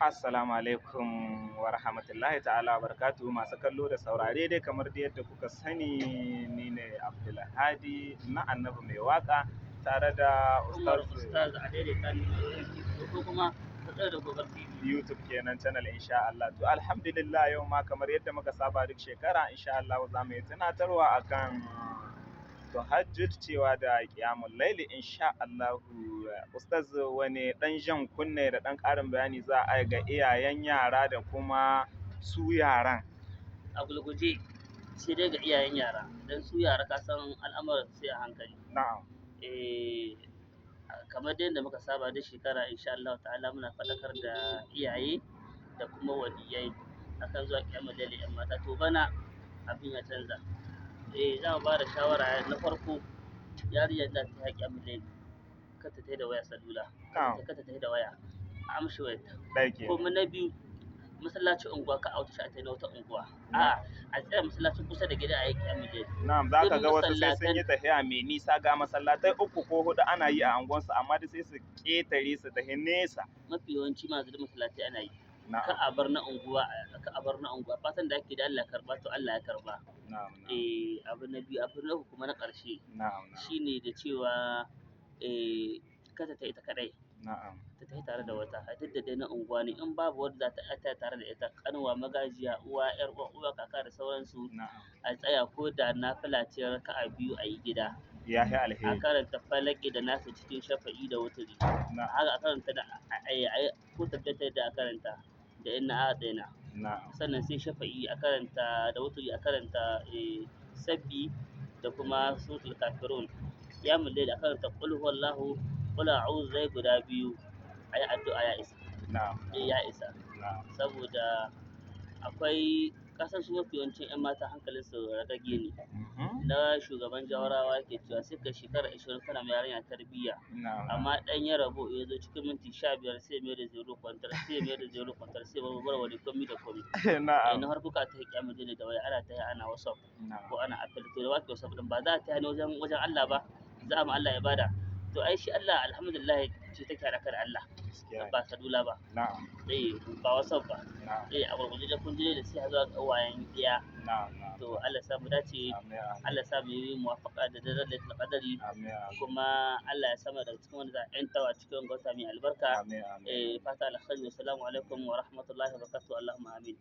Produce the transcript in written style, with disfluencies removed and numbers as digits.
Assalamu alaikum wa rahmatullahi ta'ala wa barakatuhu masu kallo da saurare dai kamar da yadda kuka sani ni ne Abdulhadi na Annabi mai waka tare da Ustaz a daidaita ni ko kuma da gobar TV. YouTube kenan channel insha Allah. To alhamdulillah yau ma kamar yadda muka saba duk shekara insha Allah za mu yi tunatarwa akan tahajjud cewa da qiyamul laili insha Allah. Ustaz wani dan jan kunne da dan karin bayani za a ga iyayen yara da kuma su yaran A gulguje sai dai ga iyayen yara dan su yara ka san al'amuran sai a hankali. na'am Kamar dai yadda muka saba duk shekara insha Allah ta'ala muna faɗakar da iyaye da kuma waliyai akan zuwa qiyamul laili yan mata to bana abin ya canza. Za mu ba da shawara na farko yarinyar da ta qiyamul laili kar ta da waya salula kar ta da waya a amshi wayarta. Kuma na biyu masallacin unguwa ka auta shi a tai na wata unguwa a tsaya masallacin kusa da gida a yi qiyamul laili. Na'am za ka ga wasu sai sun yi tafiya mai nisa ga masallatai 3 ko 4 ana yi a anguwansu amma dai sai su ƙetare su tafi nesa. Mafi yawanci ma yanzu masallatai ana yi. Ka a bar na unguwa fatan da ake da Allah karba to Allah ya karba. Abu na biyu abu na uku kuma na ƙarshe shine da cewa kada ta ita kadai ta tafi tare da wata duk da dai na unguwa ne in babu wadda za ta tsaya tare da ita kanuwa magajiya uwa yar uwa kaka da sauransu a tsaya ko da nafila ce raka'a 2 a yi gida ya yi alheri a karanta falaki da nasu cikin shafa'i da wuturi haka a karanta da ko tabbata da a karanta da inna a tsena sannan sai shafa'i a karanta da wuturi a karanta sabbi da kuma suratul kafirun ya mulle da karanta qul huwallahu qul a'udhu zai guda 2 ayi addu'a ya isa ya isa saboda akwai kasan su mafi yawancin 'yan mata hankalin su ragage ne na shugaban jawarawa ke cewa sai ka shekara 20 kana mai yarinya tarbiyya amma dan ya rabo ya zo cikin minti 15 sai mai da zero kwantar sai bar wani komi da komi na har kuka ta kiyama da waya ana ta ana WhatsApp ko ana apple to da wake WhatsApp din ba za ta yi wajen Allah ba za mu Allah ibada to ai shi Allah alhamdulillah ce take da Allah ba salula ba ba WhatsApp ba a gurguje da kun da sai zuwa kawayen iya to Allah sa mu dace Allah sa mu yi muwafaqa da darajatul qadari kuma Allah ya sama da cikin wanda za a yantawa cikin gauta mai albarka fata alkhairi wassalamu alaikum wa rahmatullahi wa barakatuh Allahumma amin